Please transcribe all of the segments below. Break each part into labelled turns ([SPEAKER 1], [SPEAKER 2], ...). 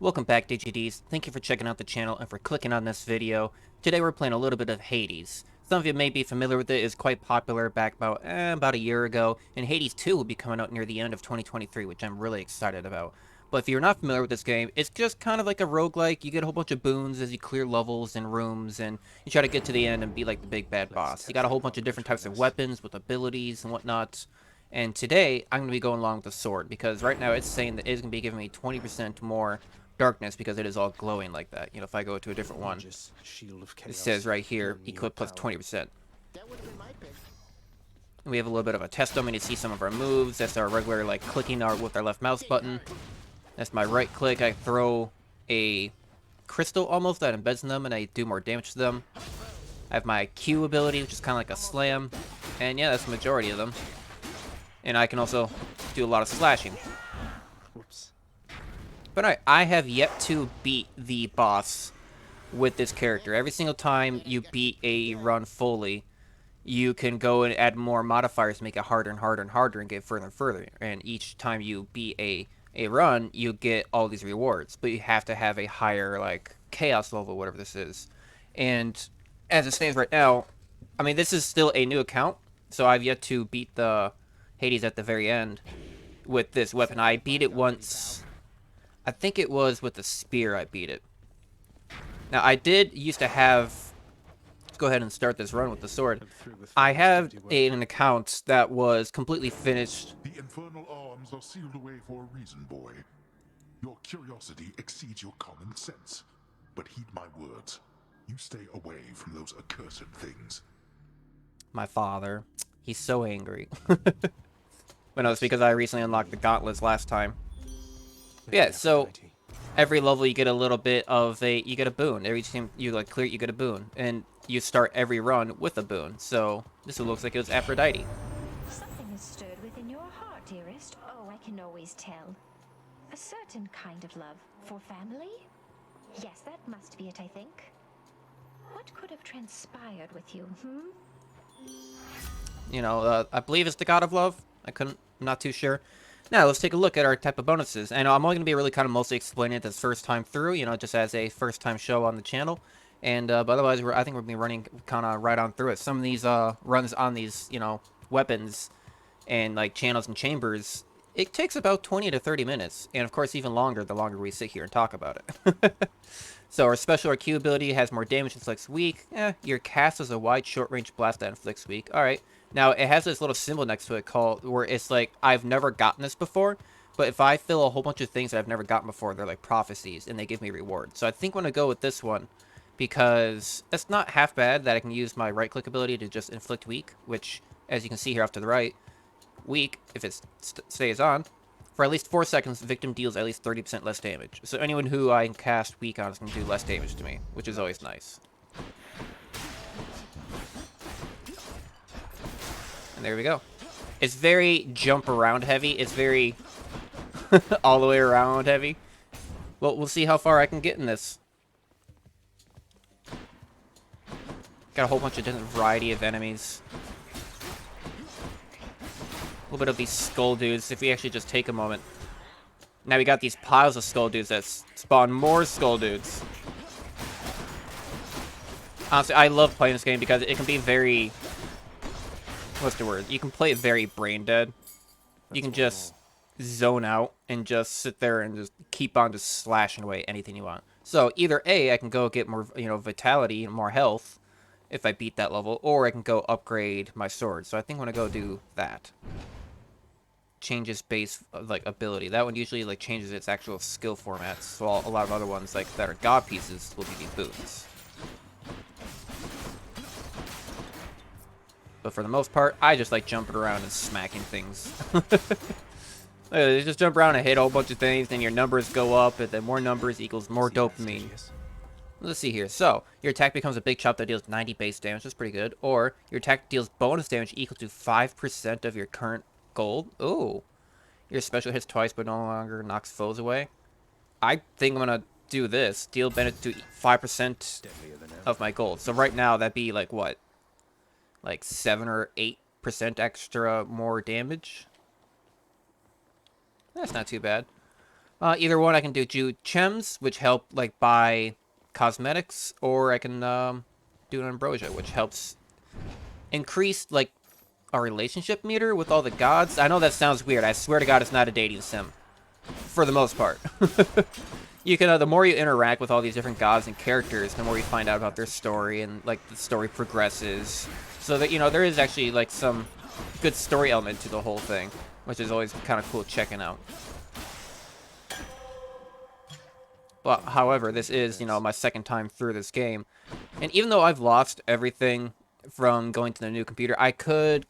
[SPEAKER 1] Welcome back, DGDs. Thank you for checking out the channel and for clicking on this video. Today we're playing a little bit of Hades. Some of you may be familiar with it. It's quite popular back about a year ago, and Hades 2 will be coming out near the end of 2023, which I'm really excited about. But if you're not familiar with this game, it's just kind of like a roguelike. You get a whole bunch of boons as you clear levels and rooms, and you try to get to the end and be like the big bad boss. You got a whole bunch of different types of weapons with abilities and whatnot. And today, I'm going to be going along with the sword, because right now it's saying that it's going to be giving me 20% more darkness because it is all glowing like that. You know, if I go to a different one, it says right here, equip plus 20%. We have a little bit of a test dummy to see some of our moves. That's our regular, like, clicking with our left mouse button. That's my right click. I throw a crystal almost that embeds in them, and I do more damage to them. I have my Q ability, which is kind of like a slam. And yeah, that's the majority of them. And I can also do a lot of slashing. But I have yet to beat the boss with this character. Every single time you beat a run fully, you can go and add more modifiers to make it harder and harder and harder and get further and further. And each time you beat a run, you get all these rewards. But you have to have a higher, like, chaos level, whatever this is. And as it stands right now, I mean, this is still a new account, so I've yet to beat the Hades at the very end with this weapon. I beat it once. I think it was with the spear I beat it. Now, I did used to have... Let's go ahead and start this run with the sword. I have an account that was completely finished.
[SPEAKER 2] The infernal arms are sealed away for a reason, boy. Your curiosity exceeds your common sense. But heed my words. You stay away from those accursed things.
[SPEAKER 1] My father. He's so angry. But no, it's because I recently unlocked the gauntlets last time. Yeah, so every level you get a little bit of you get a boon. Every time you like clear it, you get a boon. And you start every run with a boon. So this looks like it was Aphrodite.
[SPEAKER 3] Something has stirred within your heart, dearest. Oh, I can always tell. A certain kind of love for family? Yes, that must be it, I think. What could have transpired with you,
[SPEAKER 1] You know, I believe it's the God of Love. I'm not too sure. Now, let's take a look at our type of bonuses. And I'm only going to be really kind of mostly explaining it this first time through, you know, just as a first-time show on the channel. And, but otherwise, I think we'll be running kind of right on through it. Some of these runs on these, you know, weapons and, like, channels and chambers, it takes about 20 to 30 minutes. And, of course, even longer the longer we sit here and talk about it. So, our special or Q ability has more damage, inflicts weak. Your cast is a wide, short-range blast that inflicts weak. Alright. Now, it has this little symbol next to it called, where it's like, I've never gotten this before, but if I fill a whole bunch of things that I've never gotten before, they're like prophecies, and they give me rewards. So I think I'm going to go with this one, because it's not half bad that I can use my right-click ability to just inflict weak, which, as you can see here off to the right, weak, if it stays on, for at least 4 seconds, the victim deals at least 30% less damage. So anyone who I can cast weak on is going to do less damage to me, which is always nice. And there we go. It's very jump around heavy. It's very all the way around heavy. Well, we'll see how far I can get in this. Got a whole bunch of different variety of enemies. A little bit of these skull dudes, if we actually just take a moment. Now we got these piles of skull dudes that spawn more skull dudes. Honestly, I love playing this game because it can be very... What's the word? You can play it very brain dead. You can just zone out and just sit there and just keep on just slashing away anything you want. So either A, I can go get more, you know, vitality and more health if I beat that level, or I can go upgrade my sword. So I think I'm gonna go do that. Changes base like ability. That one usually like changes its actual skill formats. So a lot of other ones like that are god pieces will give you boons. But for the most part, I just like jumping around and smacking things. You just jump around and hit a whole bunch of things, then your numbers go up, and then more numbers equals more dopamine. Let's see here. So, your attack becomes a big chop that deals 90 base damage. That's pretty good. Or, your attack deals bonus damage equal to 5% of your current gold. Ooh. Your special hits twice, but no longer knocks foes away. I think I'm going to do this. Deal benefit to 5% of my gold. So, right now, that'd be like what? Like 7 or 8% extra more damage. That's not too bad. Either one, I can do chems, which help like buy cosmetics, or I can do an ambrosia, which helps increase like a relationship meter with all the gods. I know that sounds weird. I swear to God, it's not a dating sim, for the most part. You can, the more you interact with all these different gods and characters, the more you find out about their story, and like the story progresses. So that, you know, there is actually like some good story element to the whole thing, which is always kind of cool checking out. But however, this is, you know, my second time through this game, and even though I've lost everything from going to the new computer, I could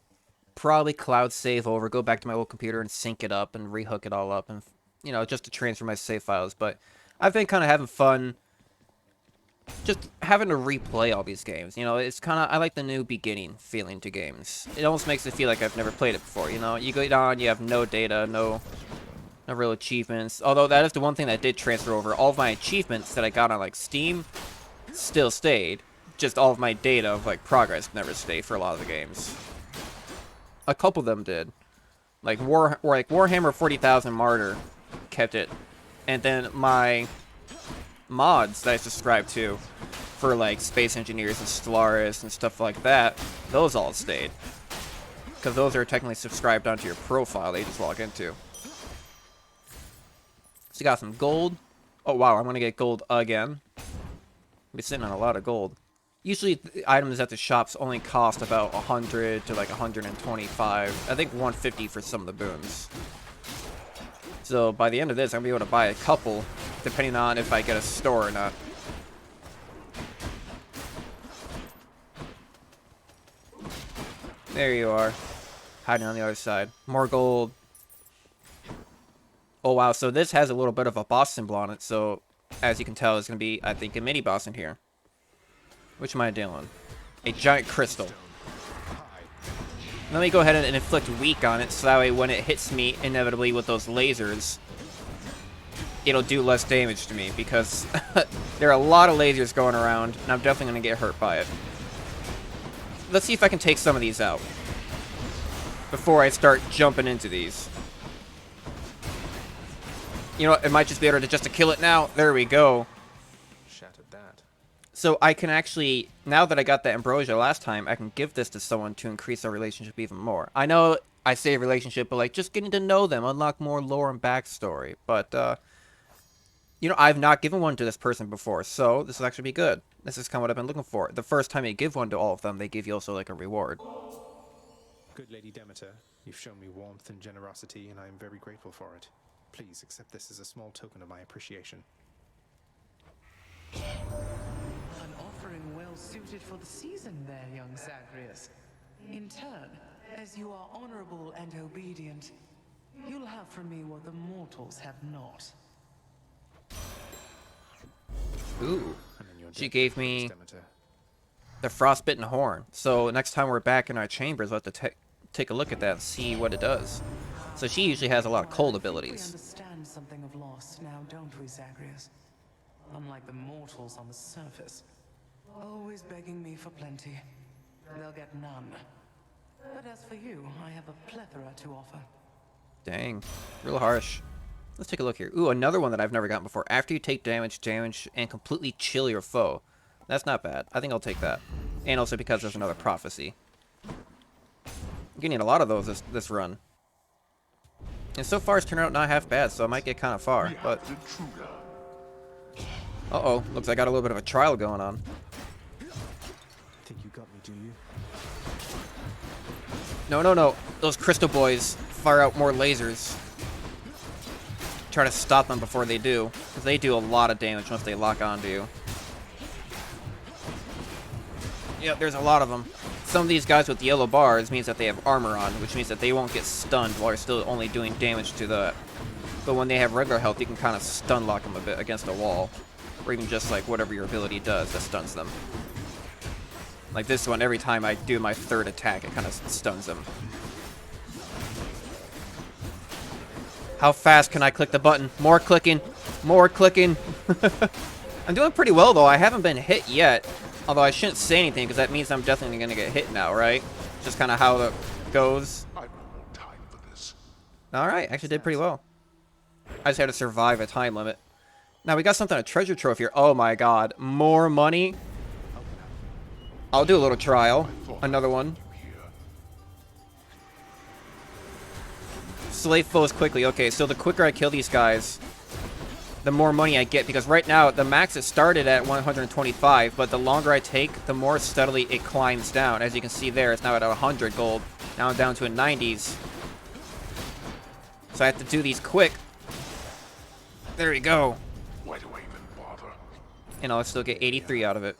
[SPEAKER 1] probably cloud save over, go back to my old computer and sync it up and rehook it all up, and, you know, just to transfer my save files. But I've been kind of having fun just having to replay all these games. You know, it's kind of, I like the new beginning feeling to games. It almost makes it feel like I've never played it before, you know? You go down, you have no data, no real achievements. Although that is the one thing that did transfer over. All of my achievements that I got on, like, Steam still stayed. Just all of my data of, like, progress never stayed for a lot of the games. A couple of them did. Like, Warhammer 40,000 Martyr kept it. And then my mods that I subscribed to for, like, Space Engineers and Stellaris and stuff like that, those all stayed. Because those are technically subscribed onto your profile that you just log into. So you got some gold. Oh, wow, I'm going to get gold again. I'll be sitting on a lot of gold. Usually, the items at the shops only cost about 100 to like 125. I think 150 for some of the boons. So by the end of this, I'm going to be able to buy a couple, depending on if I get a store or not. There you are. Hiding on the other side. More gold. Oh, wow. So this has a little bit of a boss symbol on it. So, as you can tell, it's going to be, I think, a mini boss in here. Which am I doing? A giant crystal. Let me go ahead and inflict weak on it, so that way when it hits me inevitably with those lasers, it'll do less damage to me, because there are a lot of lasers going around, and I'm definitely going to get hurt by it. Let's see if I can take some of these out before I start jumping into these. You know, it might just be better to just to kill it now. There we go.
[SPEAKER 4] Shattered that.
[SPEAKER 1] So I can actually, now that I got that ambrosia last time, I can give this to someone to increase our relationship even more. I know I say relationship, but like just getting to know them, unlock more lore and backstory. But, you know, I've not given one to this person before, so this will actually be good. This is kind of what I've been looking for. The first time you give one to all of them, they give you also like a reward.
[SPEAKER 4] Good Lady Demeter, you've shown me warmth and generosity, and I am very grateful for it. Please accept this as a small token of my appreciation.
[SPEAKER 5] An offering well suited for the season there, young Zagreus. In turn, as you are honorable and obedient, you'll have from me what the mortals have not.
[SPEAKER 1] Ooh.
[SPEAKER 4] I'm in your
[SPEAKER 1] She
[SPEAKER 4] debt,
[SPEAKER 1] gave me
[SPEAKER 4] Demeter.
[SPEAKER 1] the frostbitten horn. So next time we're back in our chambers, we'll have to take a look at that and see what it does. So she usually has a lot of cold
[SPEAKER 5] We
[SPEAKER 1] abilities.
[SPEAKER 5] understand something of loss now, don't we, Zagreus? Unlike the mortals on the surface, always begging me for plenty. They'll get none. But as for you, I have a plethora to offer.
[SPEAKER 1] Dang. Real harsh. Let's take a look here. Ooh, another one that I've never gotten before. After you take damage, and completely chill your foe. That's not bad. I think I'll take that. And also because there's another prophecy. You're gonna need a lot of those this run. And so far it's turned out not half bad, so I might get kind of far. But uh-oh. Looks like I got a little bit of a trial going on.
[SPEAKER 4] Think you got me, do you?
[SPEAKER 1] No, no, no. Those crystal boys fire out more lasers. Try to stop them before they do, because they do a lot of damage once they lock onto you. Yep, there's a lot of them. Some of these guys with yellow bars means that they have armor on, which means that they won't get stunned while you're still only doing damage to the... But when they have regular health, you can kind of stun lock them a bit against a wall. Or even just like whatever your ability does that stuns them. Like this one, every time I do my third attack, it kind of stuns them. How fast can I click the button? More clicking. More clicking. I'm doing pretty well, though. I haven't been hit yet. Although I shouldn't say anything, because that means I'm definitely going to get hit now, right? Just kind of how it goes.
[SPEAKER 2] I've no more time for this.
[SPEAKER 1] Alright, actually did pretty well. I just had to survive a time limit. Now we got something, a treasure trove here. Oh my god. More money? I'll do a little trial. Another one. Slay foes quickly. Okay, so the quicker I kill these guys, the more money I get. Because right now, the max it started at 125, but the longer I take, the more steadily it climbs down. As you can see there, it's now at 100 gold. Now I'm down to a 90s. So I have to do these quick. There we go.
[SPEAKER 2] Why do I even bother?
[SPEAKER 1] And I'll still get 83 out of it.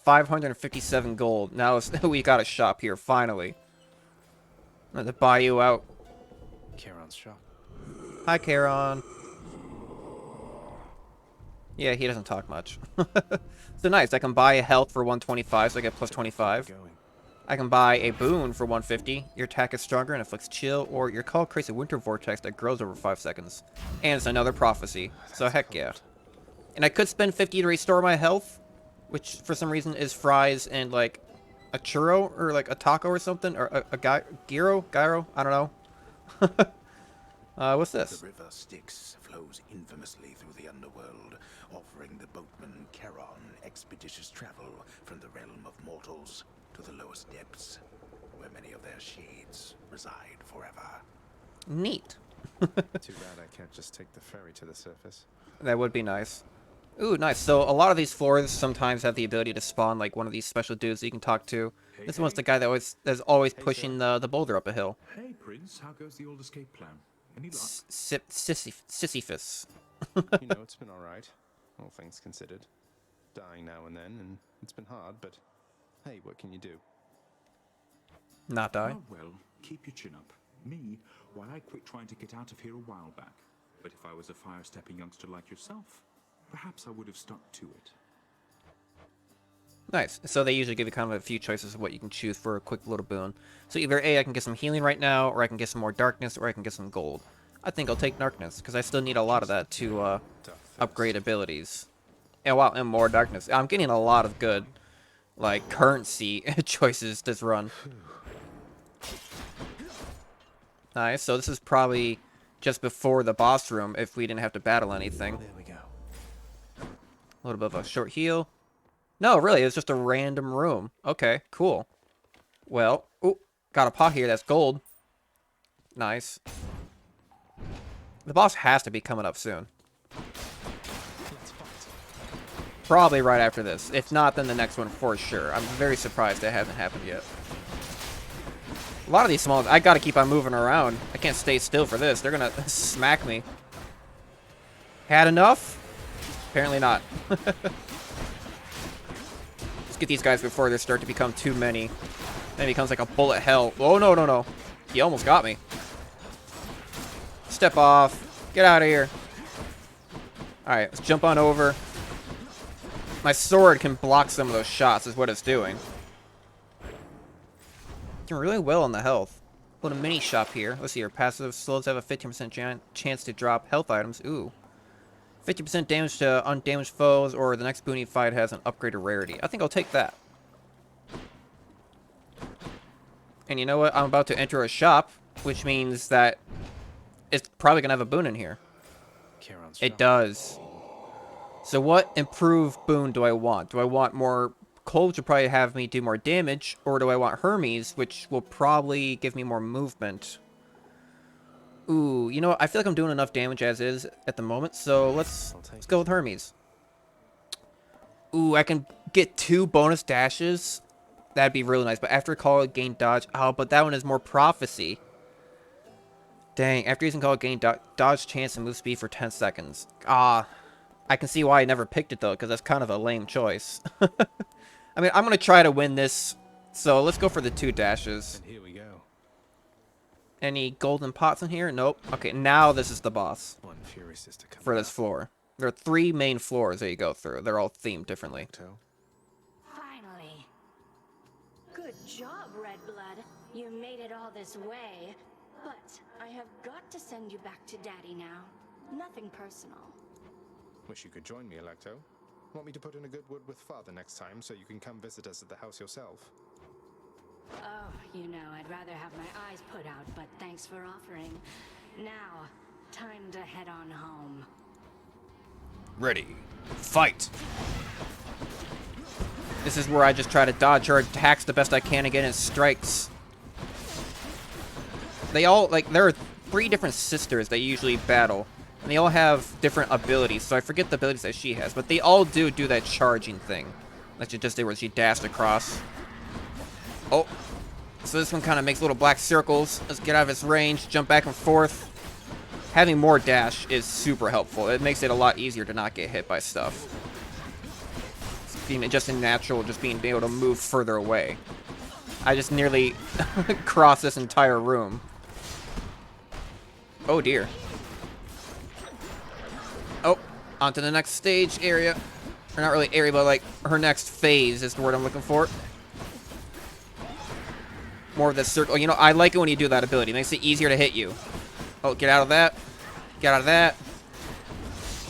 [SPEAKER 1] 557 gold. Now we got a shop here, finally. I'm gonna buy you out.
[SPEAKER 4] Charon's shop.
[SPEAKER 1] Hi, Charon. Yeah, he doesn't talk much. So nice. I can buy a health for 125, so I get plus 25. I can buy a boon for 150. Your attack is stronger and inflicts chill, or your call creates a winter vortex that grows over 5 seconds. And it's another prophecy. So heck yeah. And I could spend 50 to restore my health, which for some reason is fries and like a churro or like a taco or something, or a gyro, I don't know. What's this?
[SPEAKER 6] The river Styx flows infamously through the underworld, offering the boatman Charon expeditious travel from the realm of mortals to the lowest depths, where many of their shades reside forever.
[SPEAKER 1] Neat.
[SPEAKER 4] Too bad I can't just take the ferry to the surface.
[SPEAKER 1] That would be nice. Ooh, nice. So a lot of these floors sometimes have the ability to spawn like one of these special dudes that you can talk to. This one's the guy that that's always pushing the boulder up a hill.
[SPEAKER 7] Hey, Prince, how goes the old escape plan? Any luck?
[SPEAKER 1] Sisyphus.
[SPEAKER 4] You know, it's been alright, all things considered. Dying now and then, and it's been hard, but hey, what can you do?
[SPEAKER 1] Not die.
[SPEAKER 7] Oh, well, keep your chin up. Me, well, I quit trying to get out of here a while back. But if I was a fire-stepping youngster like yourself, perhaps I would have stuck to it.
[SPEAKER 1] Nice. So they usually give you kind of a few choices of what you can choose for a quick little boon. So either A, I can get some healing right now, or I can get some more darkness, or I can get some gold. I think I'll take darkness, because I still need a lot of that to upgrade abilities. And wow, and more darkness. I'm getting a lot of good, like, currency choices this run. Nice. So this is probably just before the boss room if we didn't have to battle anything.
[SPEAKER 4] There we go.
[SPEAKER 1] A little bit of a short heal. No, really, it's just a random room. Okay, cool. Well, ooh, got a pot here that's gold. Nice. The boss has to be coming up soon. Probably right after this. If not, then the next one for sure. I'm very surprised it hasn't happened yet. A lot of these small... I gotta keep on moving around. I can't stay still for this. They're gonna smack me. Had enough? Apparently not. Let's get these guys before they start to become too many. Then it becomes like a bullet hell. Oh, no, no, no. He almost got me. Step off. Get out of here. Alright, let's jump on over. My sword can block some of those shots, is what it's doing. Doing really well on the health. Little mini shop here. Let's see here. Passive slows have a 15% chance to drop health items. Ooh. 50% damage to undamaged foes, or the next boon you fight has an upgraded rarity. I think I'll take that. And you know what? I'm about to enter a shop, which means that it's probably going to have a boon in here.
[SPEAKER 4] Charon's
[SPEAKER 1] It
[SPEAKER 4] shop.
[SPEAKER 1] does. So what improved boon do I want? Do I want more... Cold should probably have me do more damage, or do I want Hermes, which will probably give me more movement? Ooh, you know what? I feel like I'm doing enough damage as is at the moment, so let's go with Hermes. Ooh, I can get 2 bonus dashes. That'd be really nice, but after call, gain dodge. Oh, but that one is more prophecy. Dang, after using call, gain dodge chance and move speed for 10 seconds. Ah, I can see why I never picked it, though, because that's kind of a lame choice. I mean, I'm going to try to win this, so let's go for the 2 dashes.
[SPEAKER 4] And here we go.
[SPEAKER 1] Any golden pots in here? Nope. Okay, now this is the boss
[SPEAKER 4] One fury sister coming
[SPEAKER 1] for this
[SPEAKER 4] up.
[SPEAKER 1] floor. There are 3 main floors that you go through. They're all themed differently.
[SPEAKER 8] Finally. Good job, Red Blood. You made it all this way. But I have got to send you back to Daddy now. Nothing personal.
[SPEAKER 4] Wish you could join me, Electo. Want me to put in a good word with Father next time so you can come visit us at the house yourself?
[SPEAKER 8] Oh, you know, I'd rather have my eyes put out, but thanks for offering. Now, Time to head on home.
[SPEAKER 1] Ready. Fight! This is where I just try to dodge her attacks the best I can against strikes. They all, like, there are 3 different sisters that usually battle. And they all have different abilities, so I forget the abilities that she has. But they all do that charging thing. That she just did where she dashed across. Oh. So this one kind of makes little black circles. Let's get out of its range, jump back and forth. Having more dash is super helpful. It makes it a lot easier to not get hit by stuff. It's being just natural, just being able to move further away. I just nearly crossed this entire room. Oh dear. Oh, on to the next stage area. Or not really area, but like her next phase is the word I'm looking for. More of this circle. You know, I like it when you do that ability. It makes it easier to hit you. Oh, get out of that. Get out of that.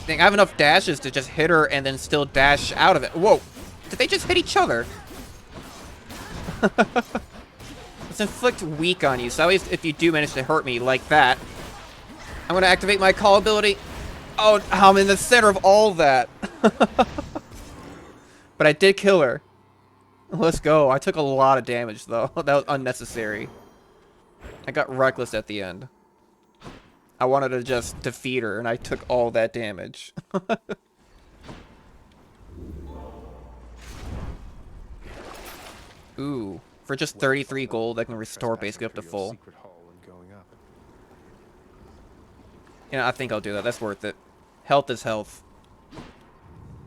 [SPEAKER 1] Dang, I have enough dashes to just hit her and then still dash out of it. Whoa. Did they just hit each other? Let's inflict weak on you. So at least if you do manage to hurt me like that, I'm going to activate my call ability. Oh, I'm in the center of all that. But I did kill her. Let's go. I took a lot of damage, though. That was unnecessary. I got reckless at the end. I wanted to just defeat her, and I took all that damage. Ooh. For just 33 gold, I can restore basically up to full. Yeah, I think I'll do that. That's worth it. Health is health.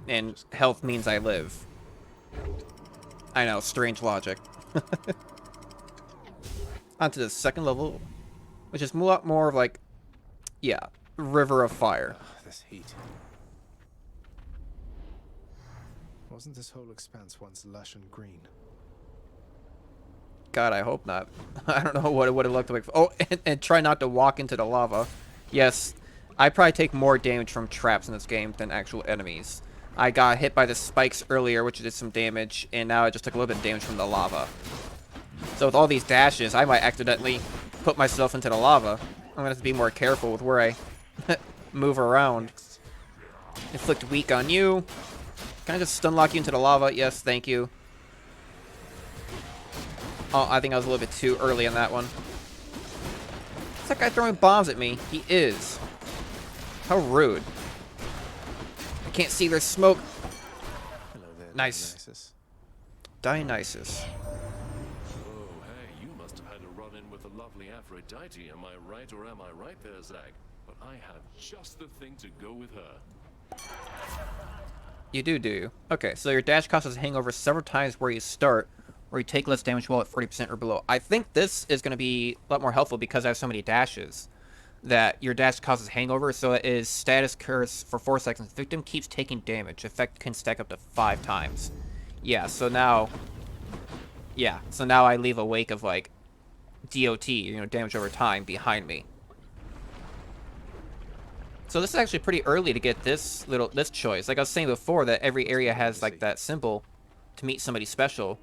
[SPEAKER 1] And health means I live. I know, strange logic. On to the second level, which is a lot more of like, yeah, River of Fire.
[SPEAKER 4] This heat. Wasn't this whole expanse once lush and green?
[SPEAKER 1] God, I hope not. I don't know what it would have looked like. Oh, and try not to walk into the lava. Yes, I probably take more damage from traps in this game than actual enemies. I got hit by the spikes earlier, which did some damage, and now I just took a little bit of damage from the lava. So with all these dashes, I might accidentally put myself into the lava. I'm gonna have to be more careful with where I move around. Inflict weak on you. Can I just stun lock you into the lava? Yes, thank you. Oh, I think I was a little bit too early on that one. Is that guy throwing bombs at me? He is. How rude. I can't see their smoke.
[SPEAKER 4] Hello there,
[SPEAKER 1] Nice.
[SPEAKER 4] Dionysus.
[SPEAKER 1] Dionysus.
[SPEAKER 9] Oh, hey, you must have had a run-in with the lovely Aphrodite, am I right or am I right there, Zag? But I have just the thing to go with her.
[SPEAKER 1] You do you? Okay, so your dash causes hangover several times where you start, or you take less damage while at 40% or below. I think this is going to be a lot more helpful because I have so many dashes. That your dash causes hangover, so it is status curse for 4 seconds. Victim keeps taking damage. Effect can stack up to 5 times. Yeah, so now... Yeah, so now I leave a wake of, like, DOT, you know, damage over time, behind me. So this is actually pretty early to get this choice. Like I was saying before, that every area has, like, that symbol to meet somebody special.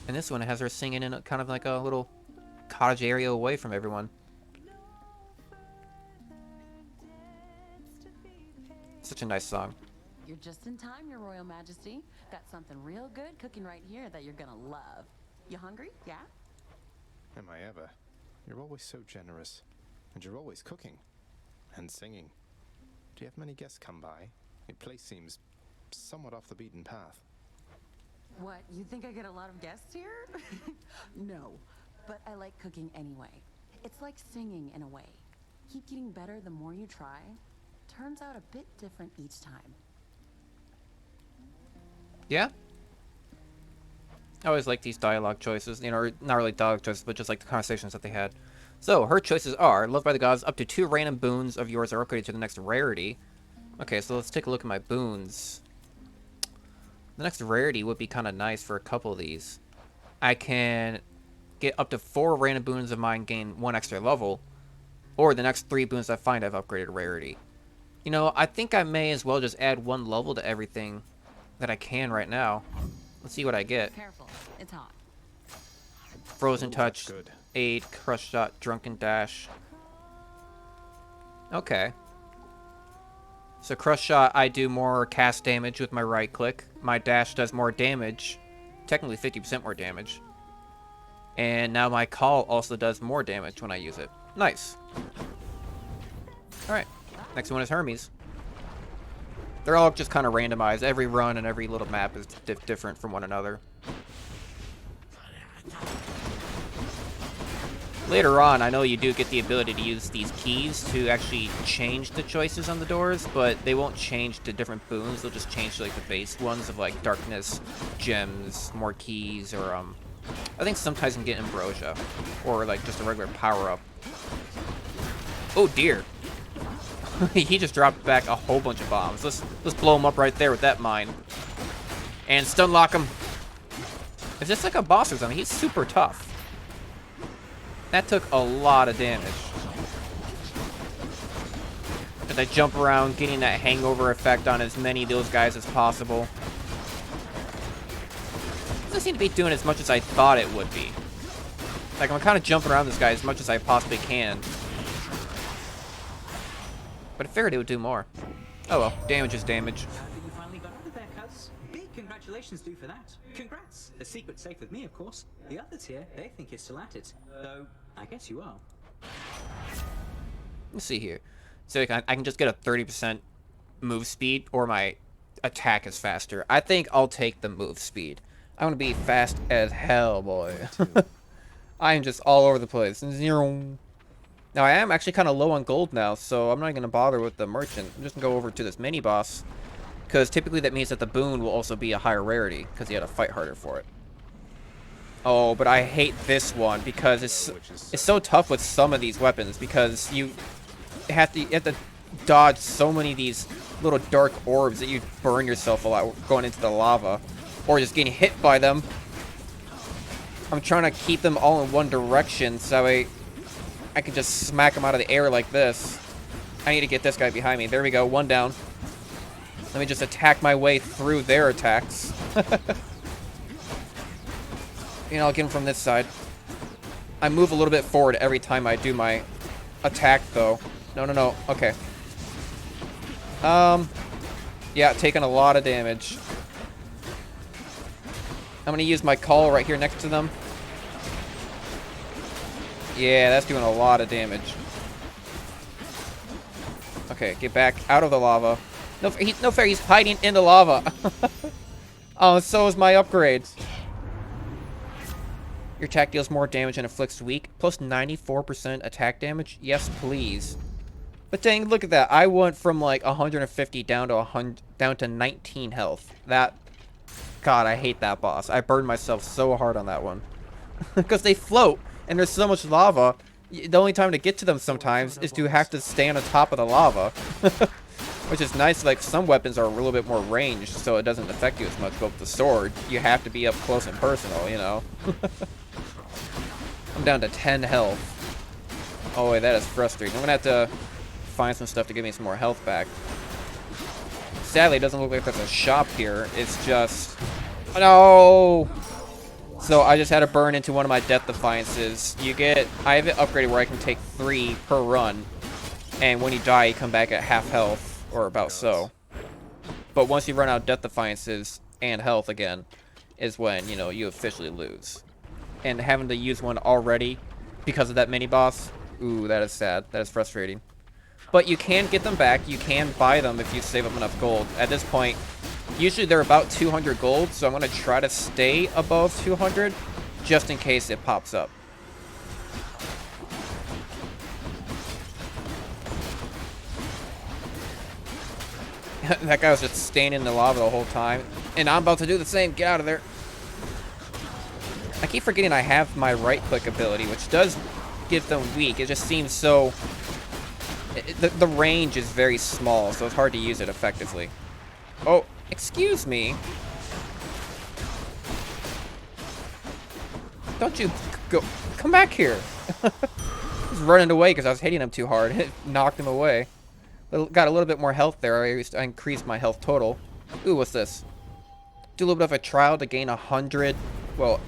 [SPEAKER 1] And this one has her singing in a, kind of like a little... cottage area away from everyone. Such a nice song.
[SPEAKER 10] You're just in time, Your Royal Majesty. Got something real good cooking right here that you're gonna love. You hungry? Yeah?
[SPEAKER 4] Am I ever? You're always so generous. And you're always cooking. And singing. Do you have many guests come by? Your place seems somewhat off the beaten path.
[SPEAKER 10] What, you think I get a lot of guests here? No. But I like cooking anyway. It's like singing in a way. Keep getting better the more you try. Turns out a bit different each time.
[SPEAKER 1] Yeah? I always like these dialogue choices. You know, or not really dialogue choices, but just like the conversations that they had. So, her choices are, loved by the gods, up to 2 random boons of yours are upgraded to the next rarity. Okay, so let's take a look at my boons. The next rarity would be kind of nice for a couple of these. I can... get up to 4 random boons of mine gain 1 extra level, or the next 3 boons I find I've upgraded rarity. You know, I think I may as well just add 1 level to everything that I can right now. Let's see what I get.
[SPEAKER 10] Careful, it's hot.
[SPEAKER 1] Frozen Touch,
[SPEAKER 4] Good.
[SPEAKER 1] Aid, Crush Shot, Drunken Dash. Okay. So Crush Shot, I do more cast damage with my right click. My dash does more damage. Technically 50% more damage. And now my call also does more damage when I use it. Nice. Alright. Next one is Hermes. They're all just kind of randomized. Every run and every little map is different from one another. Later on, I know you do get the ability to use these keys to actually change the choices on the doors, but they won't change to different boons. They'll just change to, like, the base ones of, like, darkness, gems, more keys, or, I think sometimes you can get ambrosia, or, like, just a regular power-up. Oh, dear. He just dropped back a whole bunch of bombs. Let's blow him up right there with that mine. And stun lock him. Is this like a boss or something? He's super tough. That took a lot of damage. As I jump around, getting that hangover effect on as many of those guys as possible. Doesn't seem to be doing as much as I thought it would be. Like, I'm kind of jumping around this guy as much as I possibly can. But I figured it would do more. Oh well, damage is damage.
[SPEAKER 11] You finally got out of there, cuz. Big congratulations due for that. Congrats. The secret's safe with me, of course. The others here, they think you're still at it. Though, I guess you are.
[SPEAKER 1] Let's see here. So I can just get a 30% move speed, or my attack is faster. I think I'll take the move speed. I'm gonna be fast as hell, boy. I am just all over the place. Zero. Now, I am actually kind of low on gold now, so I'm not going to bother with the merchant. I'm just going to go over to this mini-boss, because typically that means that the boon will also be a higher rarity, because you had to fight harder for it. Oh, but I hate this one, because it's so tough with some of these weapons, because you have to dodge so many of these little dark orbs that you burn yourself a lot going into the lava, or just getting hit by them. I'm trying to keep them all in one direction, so I can just smack him out of the air like this. I need to get this guy behind me. There we go, one down. Let me just attack my way through their attacks. You know, I'll get him from this side. I move a little bit forward every time I do my attack, though. No. Okay. Yeah, taking a lot of damage. I'm gonna use my call right here next to them. Yeah, that's doing a lot of damage. Okay, get back out of the lava. No fair, he's hiding in the lava. Oh, so is my upgrade. Your attack deals more damage and inflicts weak. Plus 94% attack damage? Yes, please. But dang, look at that. I went from like 150 down to 19 health. That... God, I hate that boss. I burned myself so hard on that one. Because they float. And there's so much lava, the only time to get to them sometimes is to have to stay on the top of the lava. Which is nice, like some weapons are a little bit more ranged, so it doesn't affect you as much, but with the sword, you have to be up close and personal, you know? I'm down to 10 health. Oh wait, that is frustrating. I'm gonna have to find some stuff to give me some more health back. Sadly, it doesn't look like there's a shop here, it's just... Oh, no! So I just had to burn into one of my Death Defiances. I have it upgraded where I can take 3 per run. And when you die, you come back at half health, or about so. But once you run out of Death Defiances and health again, is when, you know, you officially lose. And having to use one already because of that mini-boss, ooh, that is sad. That is frustrating. But you can get them back. You can buy them if you save up enough gold. At this point, usually they're about 200 gold, so I'm going to try to stay above 200 just in case it pops up. That guy was just staying in the lava the whole time. And I'm about to do the same. Get out of there. I keep forgetting I have my right-click ability, which does give them weak. It just seems so... The range is very small, so it's hard to use it effectively. Oh, excuse me. Don't you go... Come back here. He's running away because I was hitting him too hard. It knocked him away. Got a little bit more health there. I increased my health total. Ooh, what's this? Do a little bit of a trial to gain 100. Well,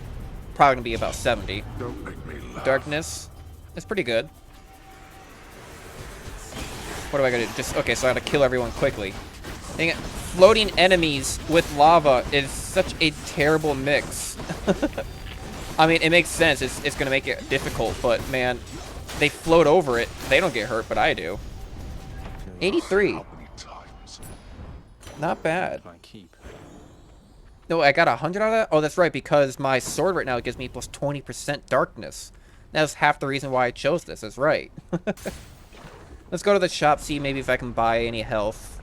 [SPEAKER 1] probably gonna be about 70.
[SPEAKER 2] Don't make me laugh.
[SPEAKER 1] Darkness. That's pretty good. What do I gotta do? Just, okay, so I gotta kill everyone quickly. Dang it. Floating enemies with lava is such a terrible mix. I mean, it makes sense. It's gonna make it difficult, but man, they float over it. They don't get hurt, but I do. 83. Not bad. No, I got 100 out of that? Oh, that's right, because my sword right now gives me plus 20% darkness. That's half the reason why I chose this. That's right. Let's go to the shop, see maybe if I can buy any health.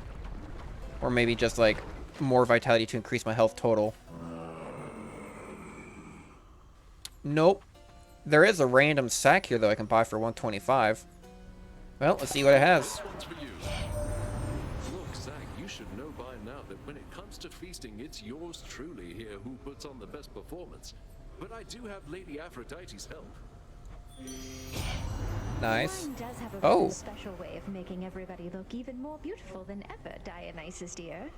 [SPEAKER 1] Or maybe just, like, more vitality to increase my health total. Nope. There is a random sack here, though, I can buy for 125. Well, let's see what it has.
[SPEAKER 9] Look, Zach, you should know by now that when it comes to feasting, it's yours truly here who puts on the best performance. But I do have Lady Aphrodite's help.
[SPEAKER 3] Nice. Wine does have a rather special way of making everybody look even more beautiful than ever, Dionysus dear.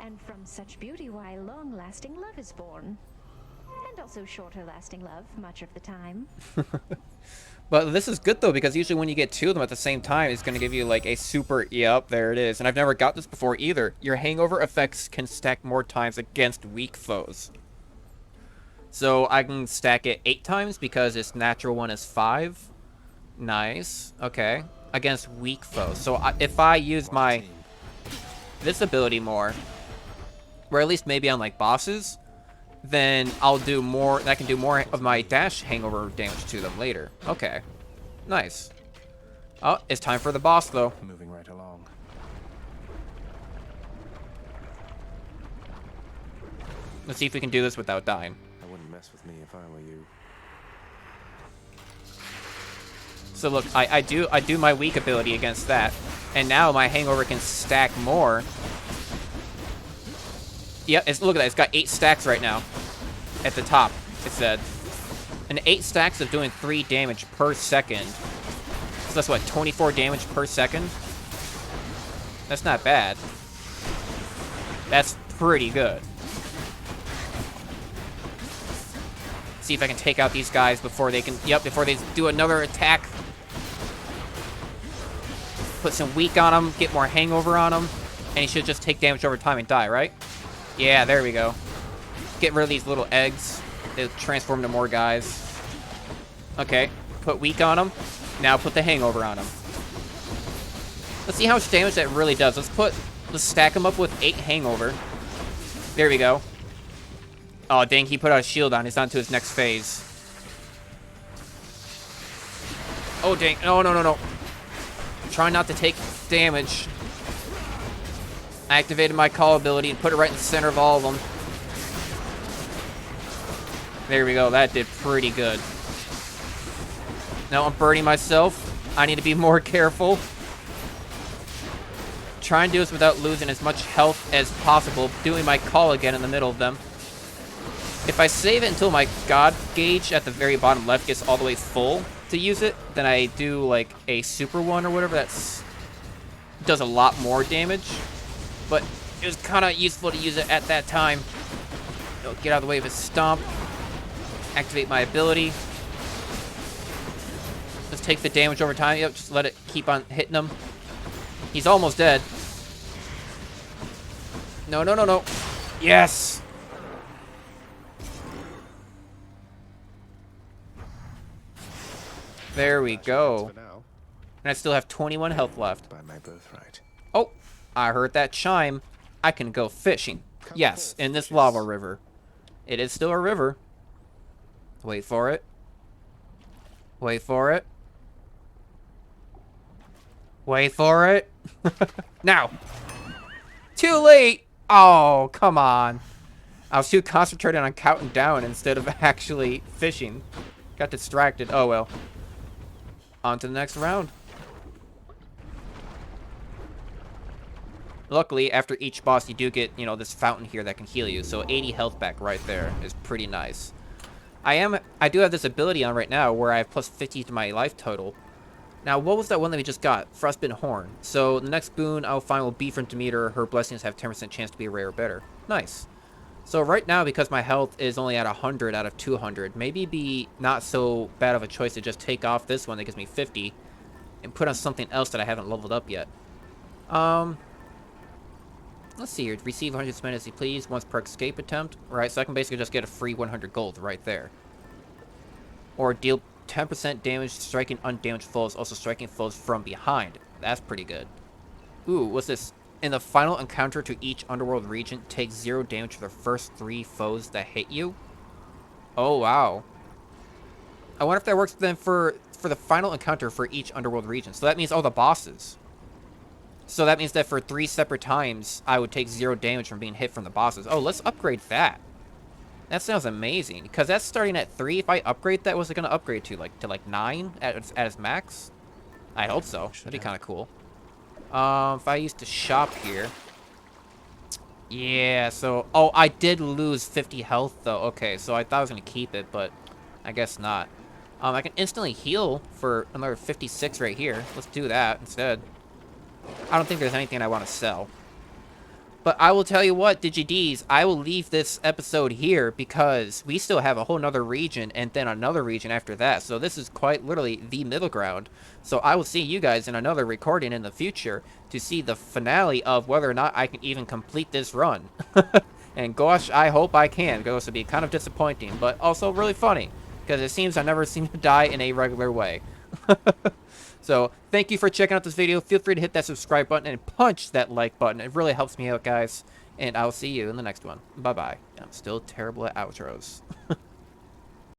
[SPEAKER 3] And from such beauty, why long-lasting love is born. And also shorter-lasting love, much of the time.
[SPEAKER 1] But this is good, though, because usually when you get two of them at the same time, it's going to give you, like, a super... Yep, there it is. And I've never got this before, either. Your hangover effects can stack more times against weak foes. So I can stack it 8 times because its natural one is 5. Nice. Okay. Against weak foes. So if I use my... this ability more, or at least maybe on, like, bosses... then I'll do more, I can do more of my dash hangover damage to them later. Okay. Nice. Oh, it's time for the boss, though.
[SPEAKER 4] Moving right along.
[SPEAKER 1] Let's see if we can do this without dying.
[SPEAKER 4] I wouldn't mess with me if I were you.
[SPEAKER 1] So look, I do my weak ability against that. And now my hangover can stack more. Yeah, look at that. It's got 8 stacks right now. At the top, it said. And 8 stacks of doing 3 damage per second. So that's what, 24 damage per second? That's not bad. That's pretty good. See if I can take out these guys before they can... Yep, before they do another attack. Put some weak on him, get more hangover on him. And he should just take damage over time and die, right? Yeah, there we go. Get rid of these little eggs. They'll transform into more guys. Okay, put weak on them. Now put the hangover on them. Let's see how much damage that really does. Let's stack them up with 8 hangover. There we go. Oh, dang, he put out a shield on. He's on to his next phase. Oh, dang. No. Try not to take damage. I activated my call ability and put it right in the center of all of them. There we go. That did pretty good. Now I'm burning myself. I need to be more careful. Try and do this without losing as much health as possible. Doing my call again in the middle of them. If I save it until my God gauge at the very bottom left gets all the way full to use it, then I do like a super one or whatever does a lot more damage. But it was kind of useful to use it at that time. Get out of the way of his stomp. Activate my ability. Let's take the damage over time. Yep, just let it keep on hitting him. He's almost dead. No. Yes! There we go. And I still have 21 health left.
[SPEAKER 4] By my birthright.
[SPEAKER 1] Oh, I heard that chime. I can go fishing. Yes, in this lava river. It is still a river. Wait for it. Wait for it. Wait for it. Now. Too late. Oh, come on. I was too concentrated on counting down instead of actually fishing. Got distracted. Oh, well. On to the next round. Luckily, after each boss, you do get, this fountain here that can heal you. So 80 health back right there is pretty nice. I do have this ability on right now where I have plus 50 to my life total. Now, what was that one that we just got? Frostbitten Horn. So the next boon I'll find will be from Demeter. Her blessings have 10% chance to be rare or better. Nice. So right now, because my health is only at 100 out of 200, maybe it'd be not so bad of a choice to just take off this one that gives me 50 and put on something else that I haven't leveled up yet. Let's see here. Receive 100 spin as you please once per escape attempt. Right, so I can basically just get a free 100 gold right there. Or deal 10% damage striking undamaged foes, also striking foes from behind. That's pretty good. Ooh, what's this? In the final encounter to each underworld region, take 0 damage for the first 3 foes that hit you. Oh, wow. I wonder if that works then for the final encounter for each underworld region. So that means all the bosses. So that means that for 3 separate times, I would take 0 damage from being hit from the bosses. Oh, let's upgrade that. That sounds amazing. Because that's starting at 3. If I upgrade that, what's it going to upgrade to? Like 9 at its max? I hope so. That'd be kind of cool. If I used to shop here. Yeah, so... Oh, I did lose 50 health, though. Okay, so I thought I was going to keep it, but I guess not. I can instantly heal for another 56 right here. Let's do that instead. I don't think there's anything I want to sell. But I will tell you what, DigiDs, I will leave this episode here because we still have a whole nother region and then another region after that. So this is quite literally the middle ground. So I will see you guys in another recording in the future to see the finale of whether or not I can even complete this run. And gosh, I hope I can. Because it would be kind of disappointing, but also really funny. Because it seems I never seem to die in a regular way. So, thank you for checking out this video. Feel free to hit that subscribe button and punch that like button. It really helps me out, guys. And I'll see you in the next one. Bye-bye. I'm still terrible at outros.